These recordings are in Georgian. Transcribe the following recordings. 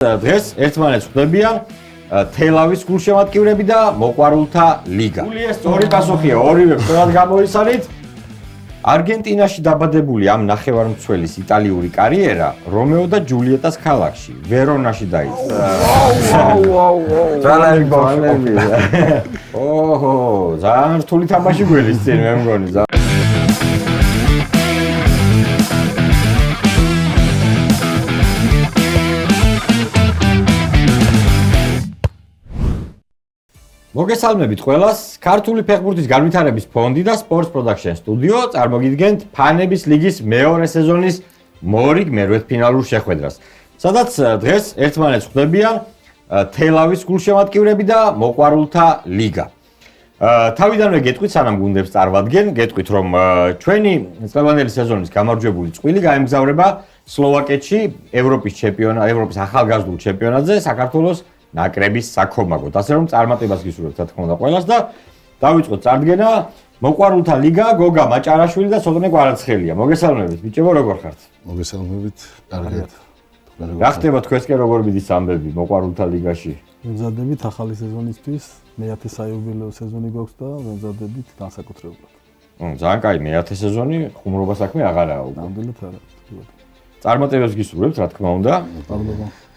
დღეს ერთმანეთს ხვდებიან თელავის გულშემატკივრები და მოყვარულთა ლიგა. გულიეს სწორი პასუხია, ორივე ფრთხილად გამოიცანით. არგენტინაში დაბადებული ამ ნახევარმცველის იტალიური კარიერა რომეო და ჯულიეტას ქალაქში, ვერონაში დაიწყო. ძალიან რთული თამაში გველისწინ მე მგონი. მოგესალმებით ყველას. ქართული ფეხბურთის განვითარების ფონდი და Sports Production Studio წარმოგიდგენთ ფანების ლიგის მეორე სეზონის მორიგ მერვედფინალურ შეხვედრას, სადაც დღეს ერთმანეთს ხვდებიან თელავის გულშემატკივრები და მოყვარულთა ლიგა. თავიდანვე გეტყვით, სანამ გუნდებს წარვადგენ, გეტყვით, რომ ჩვენი წლევანდელი სეზონის გამარჯვებული წყვილი გაემგზავრება სლოვაკეთში ევროპის ახალგაზრდულ ჩემპიონატზე საქართველოს ნაკრების საქომაგოდ. ასე რომ წარმატებას გისურვებთ, რა თქმა უნდა, ყველას და დავიწყოთ წარდგენა. მოყვარულთა ლიგა, გოგა მაჭარაშვილი და სოტნე კვარაცხელია. მოგესალმებით, ბიჭებო, როგორ ხართ? მოგესალმებით, კარგად. რა ხდება თქვენსკენ როგორ მიდის ამბები მოყვარულთა ლიგაში? ვემზადებით ახალი სეზონისთვის, მე-10 საიუბილეო სეზონი გვაქვს და ვემზადებით განსაკუთრებულად. ძალიან კაი, მე-10 სეზონი, ხუმრობა საქმე აღარაა უკვე. ნამდვილად არა. წარმატებას გისურვებთ, რა თქმა უნდა. მადლობა.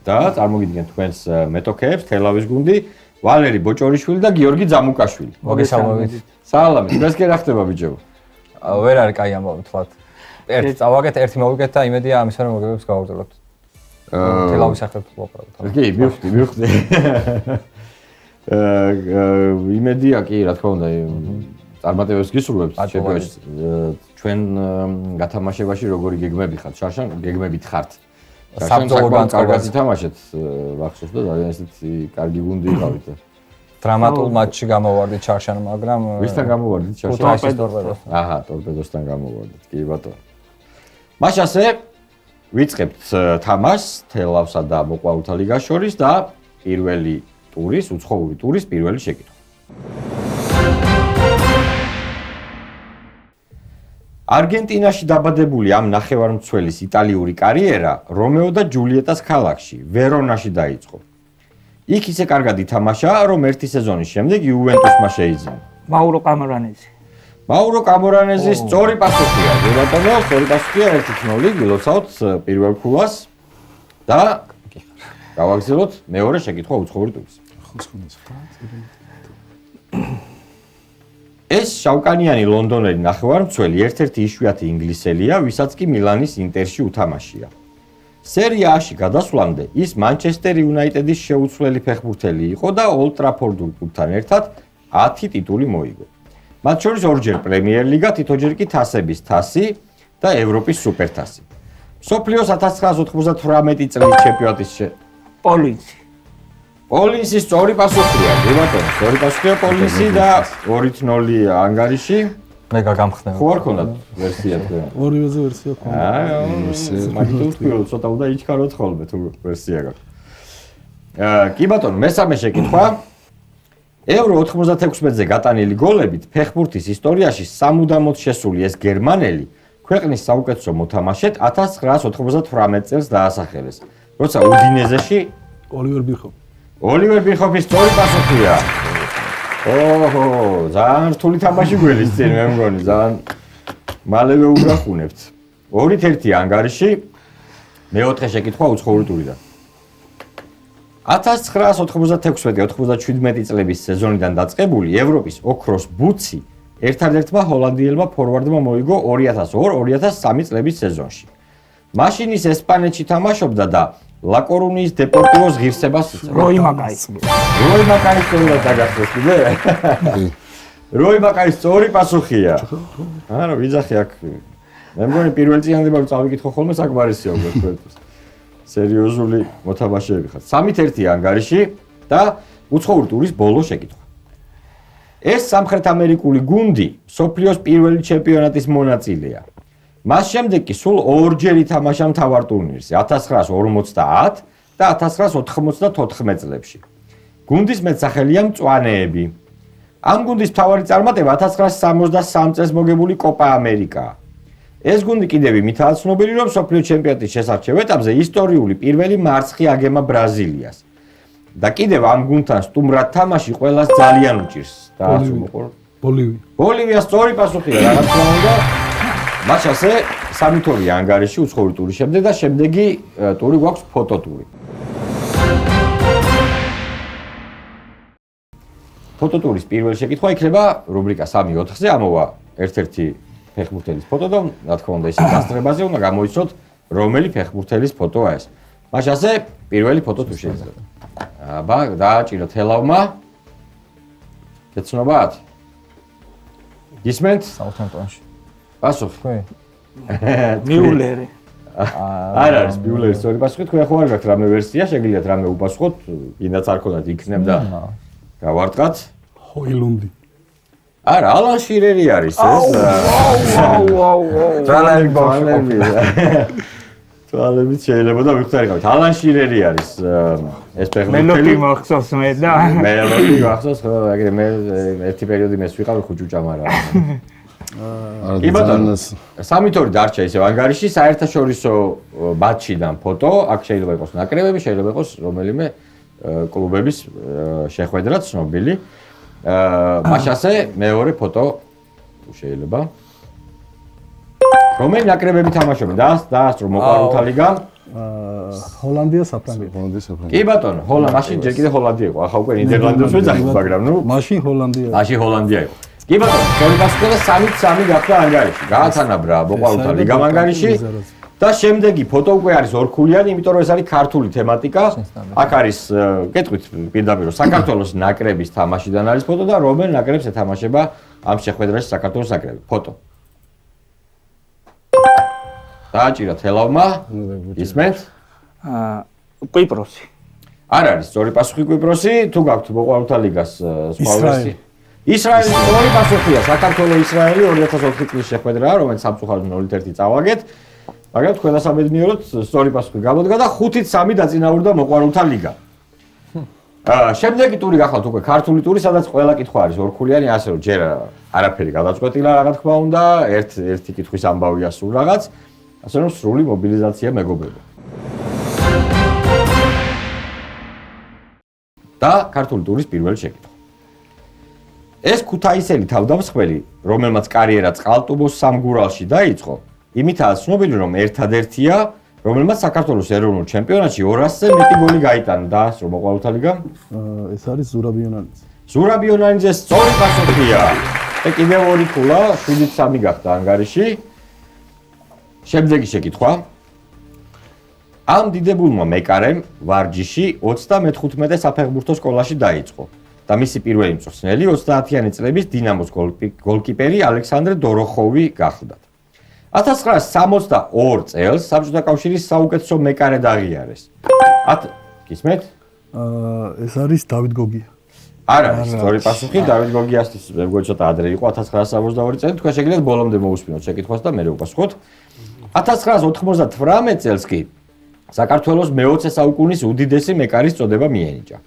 და წარმოგიდგენთ თქვენს მეტოქეებს, თელავის გუნდი, ვალერი ბოჭორიშვილი და გიორგი ძამუკაშვილი. მოგესალმებით. სალამი, თქვენსკენ რა ხდება ბიჭებო? ვერ არის კაი ამბავი თქვათ. ერთი წავაგეთ, ერთი მოვიგეთ და იმედია ამის ვერა მოგებებს გავაგრძელებთ. თელავის სახელით ვუყურავთ. კი, მივხვდი. იმედია კი, რა თქმა უნდა, წარმატებას გისურვებთ ჩემპიონატში. ჩვენ გათამაშებაში როგორი გეგმები ხართ? შარშან გეგმებით ხართ? საბრძოლო განწყობაზე თამაშეთ ვახშობს და ძალიან ესეთი კარგი გუნდი იყავით. დრამატულ მატჩში გამოვარდით ჩარშან, მაგრამ ვისთან გამოვარდით ჩარშან? ტორპედოსთან. აჰა, ტორპედოსთან გამოვარდით. კი ბატონო. მაშ ასე ვიწყებთ თამაშს თელავსა და მოყვარულთა ლიგას შორის და პირველი ტურის, უცხოური ტურის პირველი შეკითხვა. არგენტინაში დაბადებული ამ ნახევარმცველის იტალიური კარიერა რომეო და ჯულიეტას ქალაქში, ვერონაში დაიწყო. იქ ისე კარგად ითამაშა, რომ ერთი სეზონის შემდეგ იუვენტუსმა შეიძინა. მაურო კამორანეზი. მაურო კამორანეზის სწორი პასუხია. ბატონო, სწორი პასუხია 1-0, გილოცავთ პირველ ქულას და გავაგრძელოთ მეორე შეკითხვა უცხოური ტურის. ეს შავკანიანი ლონდონელი ნახევარმცველი ერთ-ერთი იშვიათი ინგლისელია, ვისაც კი მილანის ინტერში უთამაშია. სერია A-ში გადასვლამდე ის მანჩესტერ იუნაიტედის შეუცვლელი ფეხბურთელი იყო და ოლდ ტრაფორდულ კლუბთან ერთად 10 ტიტული მოიგო. მათ შორის ორჯერ პრემიერ ლიგა, თითოჯერ კი თასების თასი და ევროპის სუპერთასი. მსოფლიოს 1998 წლის ჩემპიონატის პოლინსი სწორი პასუხია, ბატონო, სწორი პასუხია პოლინსი და 2-0 ანგარიში. მე გაგამხნევ. ხო არ ქონდათ ვერსია თქვენ? ორივეზე ვერსია ქონდა. მაგით უთქვიო, ცოტა უნდა იჩქაროთ ხოლმე თუ ვერსია გაქვს. კი ბატონო, მესამე შეკითხვა. ევრო 96-ზე გატანილი გოლებით ფეხბურთის ისტორიაში სამუდამოდ შესული ეს გერმანელი ქვეყნის საუკეთესო მოთამაშედ 1998 წელს დაასახელეს, როცა უდინეზეში ოლივერ ბირხოფის სწორი პასუხია. ძალიან რთული თამაში გველისწინ მე მგონი, ძალიან მალევე უგრახუნებთ. 2-1 ანგარიში, მეოთხე შეკითხვა უცხოური ტურიდან. 1996-97 წლების სეზონიდან დაწყებული ევროპის ოქროს ბუცი ერთადერთმა ჰოლანდიელმა ფორვარდმა მოიგო 2002-2003 წლების სეზონში. მაშინ ის ესპანეთში თამაშობდა და ლაკორუნიის დეპორტივოს ღირსებას როი მაკაის სწორად დაგახსოვს კიდე? როი მაკაის სწორი პასუხია. არა, ვიძახი აქ. მე მგონი პირველ წინადადებად წავიკითხო ხოლმე საკმარისია უკვე თქვენთვის. სერიოზული მოთამაშეები ხართ. 3-1 ანგარიში და უცხოური ტურის ბოლო შეკითხვა. ეს სამხრეთ ამერიკული გუნდი მსოფლიოს პირველი ჩემპიონატის მონაწილეა. მას შემდეგ კი სულ ორჯერ ითამაშა მთავარ ტურნირზე 1950 და 1994 წლებში. გუნდის მეტსახელია მწვანეები. ამ გუნდის მთავარი წარმატება 1963 წელს მოგებული კოპა ამერიკაა. ეს გუნდი კიდევ იმითაა ცნობილი, რომ მსოფლიო ჩემპიონატის შესარჩევ ეტაპზე ისტორიული პირველი მარცხი აგემა ბრაზილიას. და კიდევ ამ გუნდთან სტუმრად თამაში ყველას ძალიან უჭირს. ბოლივია სწორი პასუხია, რა თქმა უნდა. მას ასე სამი თორი ანგარიში უცხოური ტურის შემდეგ და შემდეგი ტური გვაქვს ფოტოტური. ფოტოტურის პირველი შეკითხვა იქნება რუბრიკა 3-4-ზე, ამოვა ერთ-ერთი ფეხბურთელის ფოტო და რა თქმა უნდა ისე დასწრებაზე უნდა გამოიცნოთ რომელი ფეხბურთელის ფოტოა ეს. მას ასე პირველი ფოტო თუ შეიძლება. აბა დააჭიროთ ჰელავმა. გეცნობათ? გისმენთ? საუთჰემპტონში. პასუხი. თქვი? მიულერი. არ არის მიულერის სწორი პასუხი, თქვენ ხო არ გაქვთ რამე ვერსია, შეგიძლიათ რამე უპასუხოთ, კიდაც არ ქონდათ იქნებდა. გავარტყათ. ჰოილუნდი. არა, ალან შირერი არის ეს. ტრალები ბავშვი. თვალებით შეიძლება და ვიხსენებთ. ალან შირერი არის ეს მელოდი ფეხბურთელი. მახსოვს მე და მელოდი მახსოვს, ხო, აგერ მე ერთი პერიოდი მეს ვიყავი ხუჭუჭამ არა. კი ბატონო, 3-2 დარჩა ისევ ანგარიში, საერთაშორისო მატჩიდან ფოტო, აქ შეიძლება იყოს ნაკრებები, შეიძლება იყოს რომელიმე კლუბების შეხვედრა ცნობილი. მას ასე მეორე ფოტო შეიძლება. რომელი ნაკრებები თამაშობენ? დაასწრო მოყვარულთა ლიგა. ჰოლანდია, საფრანგეთი. კი ბატონო, მაშინ ჯერ კიდე ჰოლანდია იყო, ახლა უკვე ნიდერლანდებს ვეძახით, მაგრამ ნუ მაშინ ჰოლანდია. მაშინ ჰოლანდია იყო. კი ბატონო, სწორი პასუხი და 3-3 გახდა ანგარიში. გაათანაბრა მოყვარულთა ლიგამ ანგარიში. და შემდეგი ფოტო უკვე არის ორქულიანი, იმიტომ რომ ეს არის ქართული თემატიკა. აქ არის კეთვით პირდაპირ საქართველოს ნაკრების თამაშიდან არის ფოტო და რომელ ნაკრებს ეთამაშება ამ შეხვედრაში საქართველოს ნაკრები. ფოტო. დააჭირათ ჰელავმა. ისმენთ? კვიპროსი. არ არის სწორი პასუხი კვიპროსი, თუ გაქვთ მოყვარულთა ლიგას სხვა ვერსია. ისრაელი სწორი პასუხია, საქართველო-ისრაელი 2004 წლის შეხვედრაა, რომელიც სამწუხაროდ 0-1 წავაგეთ. მაგრამ თქვენ დასაბედნიეროდ სწორი პასუხი გამოდგა და 5-3 დაწინაურდა მოყვარულთა ლიგა. შემდეგი ტური გახლავთ უკვე ქართული ტური, სადაც ყველა კითხვა არის ორქულიანი, ასე რომ ჯერ არაფერი გადაწყვეტილა რა თქმა უნდა, ერთი კითხვის ამბავია სულ რაღაც, ასე რომ სრული მობილიზაცია მეგობრებო. და ქართული ტურის პირველი შეკითხვა. ეს ქუთაისელი თავდამსხმელი, რომელმაც კარიერა წყალტუბოს სამგურალში დაიწყო, იმითაა ცნობილი, რომ ერთადერთია, რომელმაც საქართველოს ეროვნულ ჩემპიონატში 200-ზე მეტი გოლი გაიტანა. დაასწრო მოყვარულთა ლიგამ. ეს არის ზურაბ იონანიძე. ზურაბ იონანიძე სწორი პასუხია. და კიდევ ორი ქულა, 7-3 გახდა ანგარიში. შემდეგი შეკითხვა. ამ დიდებულმა მეკარემ ვარჯიში 35-მე საფეხბურთო სკოლაში დაიწყო და მისი პირველი მწვრთნელი 30-იანი წლების დინამოს გოლკიპერი ალექსანდრე დოროხოვი გახლდათ. 1962 წელს საბჭოთა კავშირის საუკეთესო მეკარე აღიარეს. გისმენთ? ეს არის დავით გოგია. არა, სწორი პასუხი დავით გოგიასთვის მეგონი ცოტა ადრე იყო 1962 წელი, თქვენ შეგიძლიათ ბოლომდე მოусმინოთ შეკითხვას და მერე უპასუხოთ. 1998 წელს კი საქართველოს მე-20 საუკუნის უდიდესი მეკარის წოდება მიენიჭა.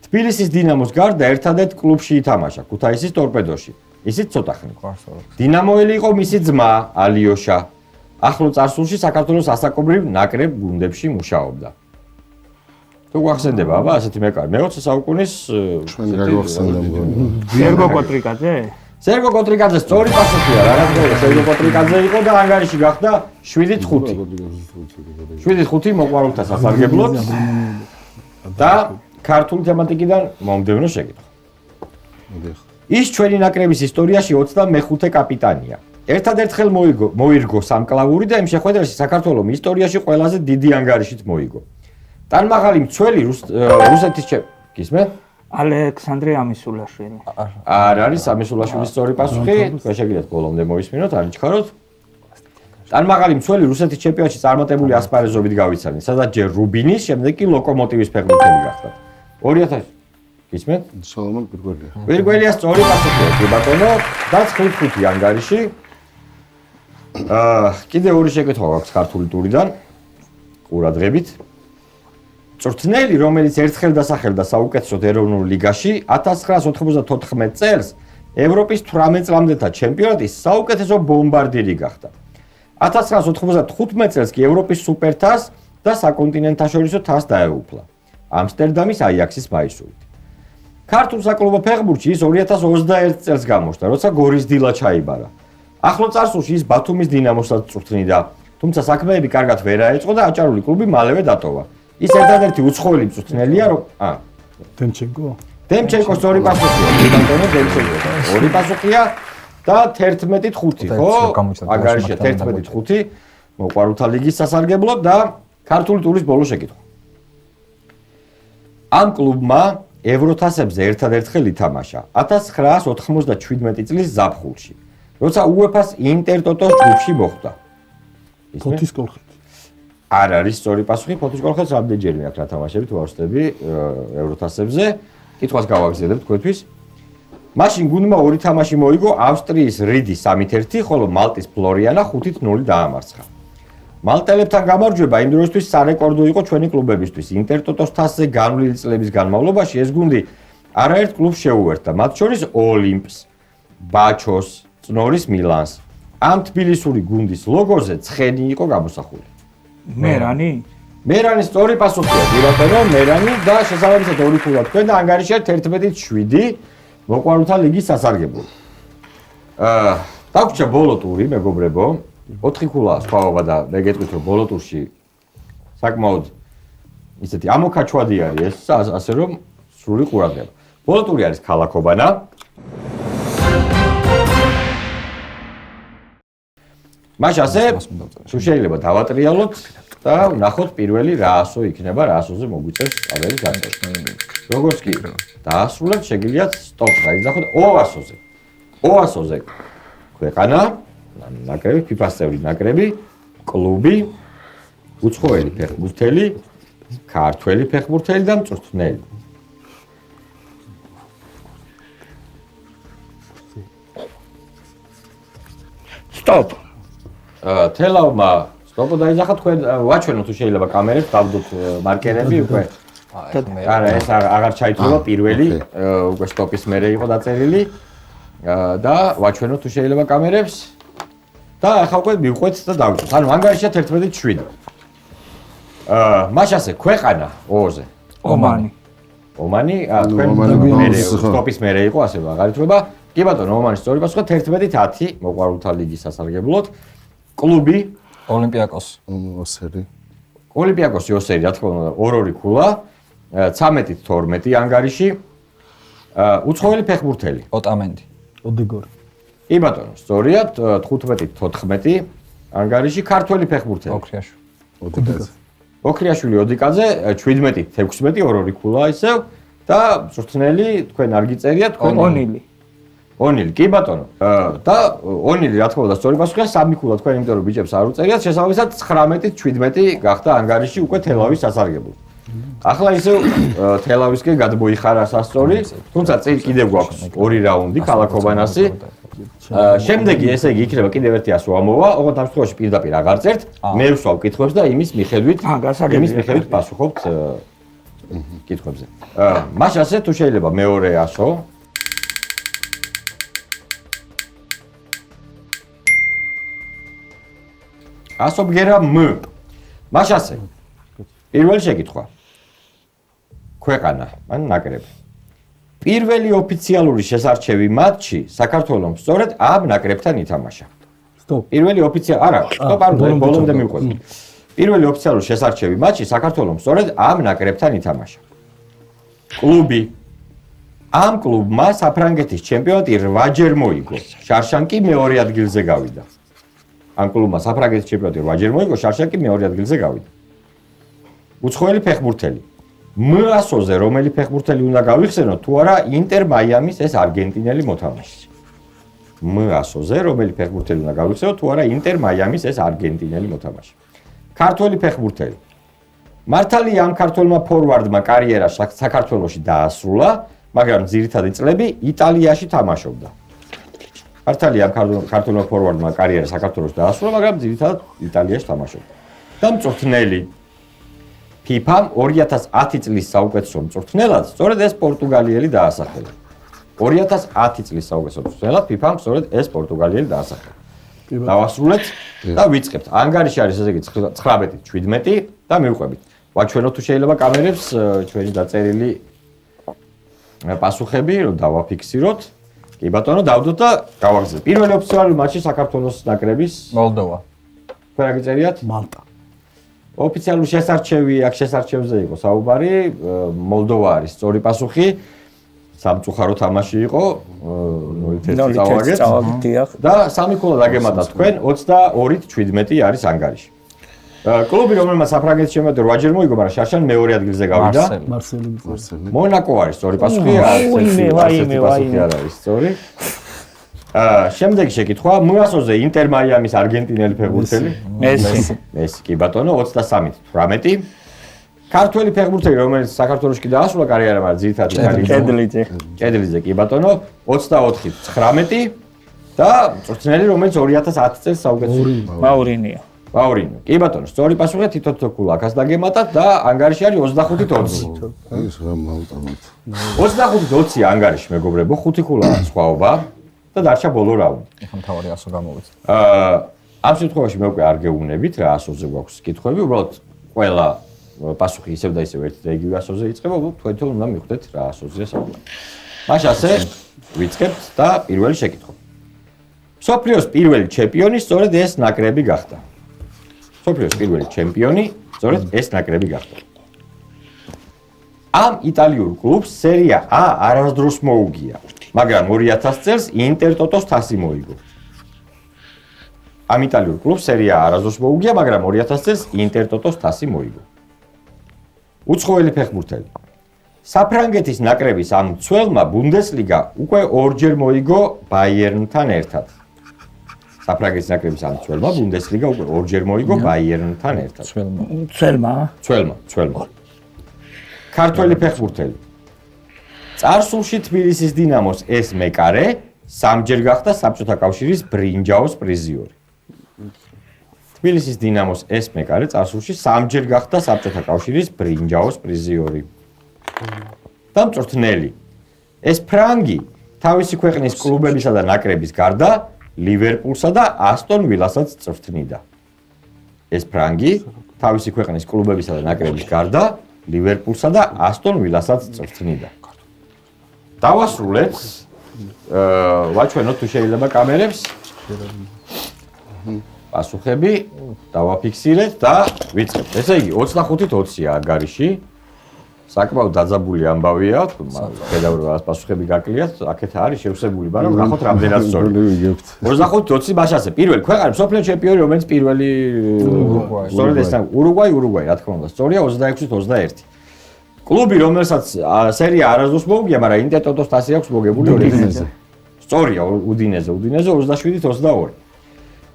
თბილისის დინამოს გარდა ერთადერთ კლუბში ითამაშა ქუთაისის ტორპედოში. ისიც ცოტა ხნით. დინამოელი იყო მისი ძმა ალიოშა. ახლო წარსულში საქართველოს ასაკობრივ ნაკრებ გუნდებში მუშაობდა. თუ გახსენდება, აბა, ასეთი მეკარი მე-20 საუკუნის ჩვენ გაგვახსენდება. სერგო კოტრიკაძე? სერგო კოტრიკაძე სწორი პასუხია, რაღაც სერგო კოტრიკაძე იყო და ანგარიში გახდა 7-5. 7-5 მოყვარულთა სასარგებლოდ და ქართული თემატიკიდან მომდევნო შეკითხვა. ის ჩვენი ნაკრების ისტორიაში 25 კაპიტანია. ერთადერთხელ მოირგო სამკლავური და იმ შეხვედრაში საქართველოს ისტორიაში ყველაზე დიდი ანგარიშით მოიგო. ტანმაღალი მცველი რუსეთის გისმენთ? ალექსანდრე ამისულაშვილი. არ არის ამისულაშვილის სწორი პასუხი, თქვენ შეგიძლიათ ბოლომდე მოისმინოთ, არ იჩქაროთ. ტანმაღალი მცველი რუსეთის ჩემპიონატში წარმატებული ასპარეზობით გავიცანით, სადაც ჯერ რუბინის, შემდეგ კი ლოკომოტივის ფეხბურთელი გახდათ. 2000 გისმენთ? სოლომონ პირგველია. პირგველია სწორი პასუხია, კი ბატონო, და 9-5 ანგარიში. კიდე ორი შეკითხვა გვაქვს ქართული ტურიდან. ყურადღებით. მწვრთნელი, რომელიც ერთხელ დასახელდა საუკეთესო ეროვნულ ლიგაში 1994 წელს ევროპის 18 წლამდეთა ჩემპიონატის საუკეთესო ბომბარდირი გახდა. 1995 წელს კი ევროპის სუპერთასს და საკონტინენტთაშორისო თასს დაეუფლა ამსტერდამის აიაქსის მაისურით. ქართულ საკლუბო ფეხბურთში ის 2021 წელს გამოჩნდა, როცა გორის დილა ჩაიბარა. ახლო წარსულში ის ბათუმის დინამოსაც წვრთნიდა, თუმცა საქმეები კარგად ვერ აეწყო და აჭარული კლუბი მალევე დატოვა. ის ერთადერთი უცხოელი მწვრთნელია, დემჩენკოს ორი პასუხია, ბატონო დემჩენკო. ორი პასუხია და 11-5, ხო? აგარიშია 11-5 მოყვარულთა ლიგის სასარგებლოდ და ქართული ტურის ბოლო შეკითხვა. ამ კლუბმა ევროთასებზე ერთადერთხელ ითამაშა 1997 წლის ზაფხულში, როცა UEFA-ს ინტერტოტოს ჯგუფში მოხვდა. ფოთის კოლხეთი. არ არის სწორი პასუხი, ფოთის კოლხეთს რამდენჯერმე აქვს რა თამაშები თუ ავსწრები ევროთასებზე. კითხვას გავაგზავნებ თქვენთვის. მაშინ გუნდმა ორი თამაში მოიგო ავსტრიის რიდი 3-1, ხოლო მალტის ფლორიანა 5-0 დაამარცხა. მალტელებთან გამარჯვება იმ დროისთვის სარეკორდო იყო ჩვენი კლუბებისთვის. ინტერტოტოს თასზე განვლილი წლების განმავლობაში ეს გუნდი არაერთ კლუბს შეუერთდა, მათ შორის ოლიმპს, ბაჩოს, წნორის მილანს. ამ თბილისური გუნდის ლოგოზე ცხენი იყო გამოსახული. მერანი სწორი პასუხია, ბატონო, მერანი და შესაბამისად ორი ქულა თქვენ და ანგარიშია 11-7 მოყვარულთა ლიგის სასარგებლოდ. დაგვრჩა ბოლო ტური, მეგობრებო. 4 ქულა სხვაობა და მე გეტყვით რომ ბოლო ტურში საკმაოდ ისეთი ამოქაჩვადი არის ეს, ასე რომ სრული ყურადღება. ბოლო ტური არის ქალაქობანა. მაშ ასე თუ შეიძლება დავატრიალოთ და ვნახოთ პირველი რაასო იქნება, რაასოზე მოგვიწევს ყველაფერი გაწევს. როგორც კი დაასრულებთ, შეგიძლიათ სტოპ გაიძახოთ ოასოზე. ოასოზე ქვეყანა, ნაკრები, FIFA-ს წევრი ნაკრები, კლუბი, უცხოელი ფეხბურთელი, ქართველი ფეხბურთელი და მწვრთნელი. სტოპ. თელავმა სტოპო დაიძახა, თქვენ ვაჩვენოთ თუ შეიძლება კამერებს, დავდოთ მარკერები უკვე. არა, ეს აღარ ჩაითვალა პირველი, უკვე სტოპის მერე იყო დაწერილი და ვაჩვენოთ თუ შეიძლება კამერებს და ახლა უკვე მივყვეთ და დავიწყოთ. ანუ ანგარიშია 11-7. მაშ ასე ქვეყანა ოზე. ომანი. ომანი, თქვენ სტოპის მერე იყო, ასე აღარ ითვლება. კი ბატონო, ომანის სწორი პასუხია 11-10 მოყვარულთა ლიგის სასარგებლოდ. კლუბი ოლიმპიაკოს. ოლიმპიაკოსი ოსერი, რა თქმა უნდა, 2 ქულა, 13-12 ანგარიში. უცხოელი ფეხბურთელი. ოტამენდი. ოდიგორი. კი ბატონო, სწორია, 15-14 ანგარიში ქართველი ფეხბურთელი. ოქრიაშვილი. ოქრიაშვილი ოდიკაძე 17-16 2 ქულა ისევ და მწვრთნელი თქვენ არ გიწერია თქვენ ონილი, კი ბატონო. და ონილი რა თქმა უნდა სწორი პასუხია 3 ქულა თქვენ იმიტომ რომ ბიჭებს არ უწერიათ, შესაბამისად 19-17 გახდა ანგარიში უკვე თელავის სასარგებლოდ. ახლა ისევ თელავისკენ გადმოიხარა სასწორი, თუმცა წინ კიდევ გვაქვს 2 რაუნდი ქალაქობანასი. შემდეგი ესე იგი იქნება კიდევ ერთი ასო ამოვა, ოღონდ ამ შემთხვევაში პირდაპირ აღარ წერთ, მე ვსვავ კითხვებს და იმის მიხედვით პასუხობთ კითხვებზე. მაშ ასე თუ შეიძლება მეორე ასო. ასო ბგერა მ. მაშ ასე. პირველი შეკითხვა. ქვეყანა, ან ნაკრები. პირველი ოფიციალური შესარჩევი მატჩი საქართველოს სწორედ ამ ნაკრებთან ითამაშა. სტოპ. პირველი არა, სტოპ არ უნდა, ბოლომდე მივყვეთ. პირველი ოფიციალური შესარჩევი მატჩი საქართველოს სწორედ ამ ნაკრებთან ითამაშა. კლუბი. ამ კლუბმა საფრანგეთის ჩემპიონატი 8-ჯერ მოიგო. შარშან კი მეორე ადგილზე გავიდა. ამ კლუბმა საფრანგეთის ჩემპიონატი 8-ჯერ მოიგო, შარშან კი მეორე ადგილზე გავიდა. უცხოელი ფეხბურთელი. მ-ასოზე რომელი ფეხბურთელი უნდა გავიხსენოთ თუ არა ინტერ მაიამის ეს არგენტინელი მოთამაშე. მ-ასოზე რომელი ფეხბურთელი უნდა გავიხსენოთ თუ არა ინტერ მაიამის ეს არგენტინელი მოთამაშე. ქართველი ფეხბურთელი. მართალია ამ ქართველმა ფორვარდმა კარიერა საქართველოში დაასრულა, მაგრამ ძირითადი წლები იტალიაში თამაშობდა. მართალია ამ ქართველმა ფორვარდმა კარიერა საქართველოში დაასრულა, მაგრამ ძირითადად იტალიაში თამაშობდა. და მწვრთნელი FIFA-მ 2010 წლის საუკეთესო მწვრთნელად სწორედ ეს პორტუგალიელი დაასახელა. 2010 წლის საუკეთესო მწვრთნელად FIFA-მ სწორედ ეს პორტუგალიელი დაასახელა. დავასრულეთ და ვიწყებთ. ანგარიში არის ესე იგი 19-17 და მივყვებით. ვაჩვენოთ თუ შეიძლება კამერებს ჩვენი დაწერილი პასუხები, რომ დავაფიქსიროთ. კი ბატონო, დავდოთ და გავაგზავნოთ. პირველი ოფიციალური მატჩი საქართველოს ნაკრების მოლდოვა. თქვენ რა გიწერიათ? მალტა. ოფიციალური შესარჩევი, აქ შესარჩევზე იყო საუბარი, მოლდოვა არის სწორი პასუხი. სამწუხარო თამაში იყო, 0-1 წავაგეთ. და სამი ქულა დაგემატა თქვენ, 22-17 არის ანგარიში. კლუბი რომელმაც საფრანგეთის ჩემპიონატი 8 ჯერ მოიგო, მაგრამ შარშან მეორე ადგილზე გავიდა. მარსელი. მონაკო არის სწორი პასუხი, ვაიმე. არ არის სწორი. შემდეგი შეკითხვა, მუასოზე ინტერ მაიამის არგენტინელი ფეხბურთელი. მესი, კი ბატონო, 23-18. ქართველი ფეხბურთელი, რომელიც საქართველოში დაასრულა კარიერა, მაგრამ ძირითადად კედლიძე, კი ბატონო, 24-19 და წვრთნელი, რომელიც 2010 წელს საუკეთესო მაურინიო. მაურინიო. კი ბატონო, სწორი პასუხია თითო ქულა აქაც დაგემატათ და ანგარიში არის 25-20. ის რა მალტამოთ. 25-20 ანგარიში მეგობრებო, 5 ქულა სხვაობა და დარჩა ბოლო რაუნდი. ეხლა მთავარი 100 გამოვიდა. ამ შემთხვევაში მე უკვე არ გეუბნებით რა 100-ზე გვაქვს კითხვები, უბრალოდ ყველა პასუხი ისევ და ისევ ერთი და იგივე 100-ზე იწყება, თქვენ უნდა მიხვდეთ რა 100-ზე საუბარი. მაშ ასე ვიწყებთ და პირველი შეკითხვა. მსოფლიოს პირველი ჩემპიონი სწორედ ეს ნაკრები გახდა. მსოფლიოს პირველი ჩემპიონი სწორედ ეს ნაკრები გახდა. ამ იტალიურ კლუბს სერია A არასდროს მოუგია, მაგრამ 2000 წელს ინტერ ტოტოს თასი მოიგო. ამ იტალიურ კლუბს სერია A არასდროს მოუგია, მაგრამ 2000 წელს ინტერ ტოტოს თასი მოიგო. უცხოელი ფეხბურთელი. საფრანგეთის ნაკრების ამ მცველმა ბუნდესლიგა უკვე ორჯერ მოიგო ბაიერნთან ერთად. საფრანგეთის ნაკრების ამ მცველმა ბუნდესლიგა უკვე ორჯერ მოიგო ბაიერნთან ერთად. მცველმა. ქართველი ფეხბურთელი. წარსულში თბილისის დინამოს ეს მეკარე სამჯერ გახდა საბჭოთა კავშირის ბრინჯაოს პრიზიორი. თბილისის დინამოს ეს მეკარე წარსულში სამჯერ გახდა საბჭოთა კავშირის ბრინჯაოს პრიზიორი. და მწვრთნელი. ეს ფრანგი თავისი ქვეყნის კლუბებისა და ნაკრების გარდა ლივერპულსა და ასტონ ვილასაც წვრთნიდა. ეს ფრანგი თავისი ქვეყნის კლუბებისა და ნაკრების გარდა ლივერპულსა და ასტონ ვილასაც წვრთნიდა. დავასრულეთ. ვაჩვენოთ თუ შეიძლება კამერებს. პასუხები დავაფიქსირეთ და ვიწყებთ. ესე იგი 25-20-ია ანგარიში. საკმაოდ დაძაბული ამბავია, ხედავ რა პასუხები გაკლიათ, აქეთ არის შევსებული, მაგრამ ნახოთ რამდენად სწორია. 25-20 მაშასე პირველი ქვეყანა მსოფლიო ჩემპიონი, რომელიც პირველი სწორედ ეს ურუგვაი, რა თქმა უნდა, სწორია 26-21. კლუბი, რომელსაც სერია არასდროს მოუგია, მაგრამ ინტერ ტოტოს თასი აქვს მოგებული 2000-ზე. სწორია უდინეზე 27-22.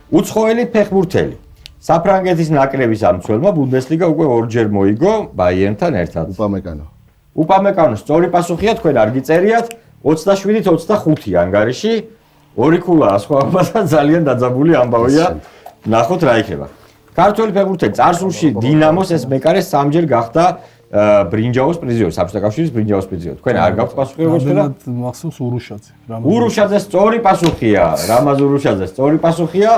უცხოელი ფეხბურთელი. საფრანგეთის ნაკრების ამ მცველმა ბუნდესლიგა უკვე ორჯერ მოიგო ბაიერნთან ერთად. უპამეკანო სწორი პასუხია, თქვენ არ გიწერიათ 27-25 ანგარიში. ორი ქულაა სხვაობა და ძალიან დაძაბული ამბავია. ნახოთ რა იქნება. ქართველი ფეხბურთელი წარსულში დინამოს ეს მეკარე სამჯერ გახდა ბრინჯაოს პრიზიორი, საბჭოთა კავშირის ბრინჯაოს პრიზიორი. თქვენ არ გაქვთ პასუხი როგორც და მახსოვს ურუშაძე. ურუშაძე სწორი პასუხია, რამაზ ურუშაძე სწორი პასუხია.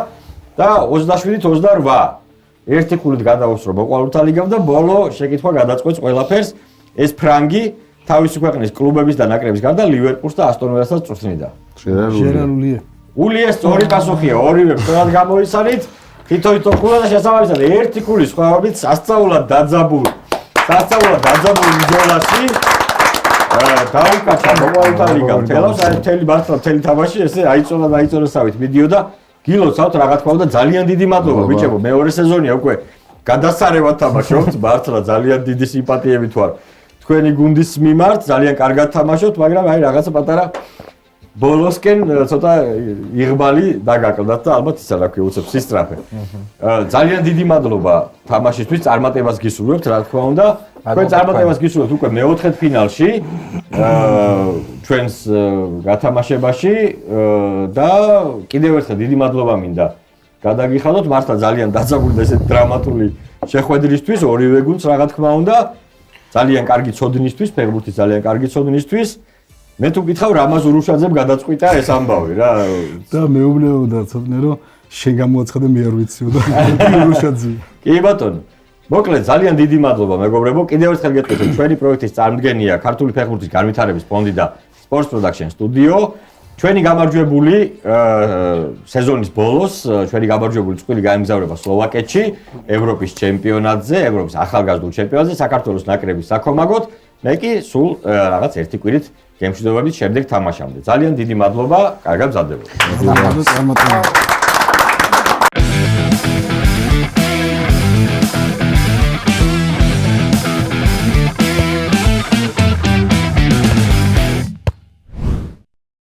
და 27-28. ერთი ქულით გადაუსწრო მოყვარულთა ლიგამ და ბოლო შეკითხვა გადაწყვეტს ყველაფერს. ეს ფრანგი თავისი ქვეყნის კლუბების და ნაკრების გარდა ლივერპულს და ასტონ ვილასაც წვრთნიდა. ჟერარულია. ულია სწორი პასუხია, ორივე ფრთხილად გამოიცანით. თითო ქულა და შესაბამისად ერთი ქულის სხვაობით სასწაულად დაძაბულ ბრძოლაში დაუკაჩა მოყვარულთა ლიგამ თელავს, მთელი მართლა მთელი თამაში ესე აიწონა-აიწონასავით მიდიოდა. გილოცავთ რა თქმა უნდა ძალიან დიდი მადლობა ბიჭებო მეორე სეზონია უკვე გადასარევად თამაშობთ მართლა ძალიან დიდი სიმპათიებით ვარ თქვენი გუნდის მიმართ ძალიან კარგად თამაშობთ მაგრამ აი რაღაცა პატარა ბოლოსკენ ცოტა იღბალი დაგაკლდათ და ალბათ ისა რა ქვია უცებ სისტრაფე ძალიან დიდი მადლობა თამაშისთვის წარმატებას გისურვებთ რა თქმა უნდა თქვენ წარმატებას გისურვებთ უკვე მეოთხედ ფინალში ჩვენს გათამაშებაში და კიდევ ერთხელ დიდი მადლობა მინდა გადაგიხადოთ მართლა ძალიან დაძაბული და ესეთ დრამატული შეხვედრისთვის ორივე გუნდს რა თქმა უნდა ძალიან კარგი ცოდნისთვის ფეხბურთის ძალიან კარგი ცოდნისთვის მე თუ გითხავ რამაზ ურუშაძემ გადაწყვიტა ეს ამბავი რა და მეუბნებოდა ცოტნე რომ შენ გამოაცხადე მე არ ვიციო და რუშაძე. კი ბატონო. მოკლედ ძალიან დიდი მადლობა მეგობრებო. კიდევ ერთხელ გეტყვით რომ ჩვენი პროექტის წარმომადგენელია ქართული ფეხბურთის განვითარების ფონდი და Sports Production Studio. ჩვენი გამარჯვებული სეზონის ბოლოს ჩვენი გამარჯვებული წყვილი გაემგზავრება სლოვაკეთში, ევროპის ჩემპიონატზე, ევროპის ახალგაზრდულ ჩემპიონატზე, საქართველოს ნაკრების საქომაგოდ. მე კი სულ რაღაც ერთი კვირით გემშვიდობებით შემდეგ თამაშამდე. ძალიან დიდი მადლობა, კარგად მზადდებოდეთ. წარმატება.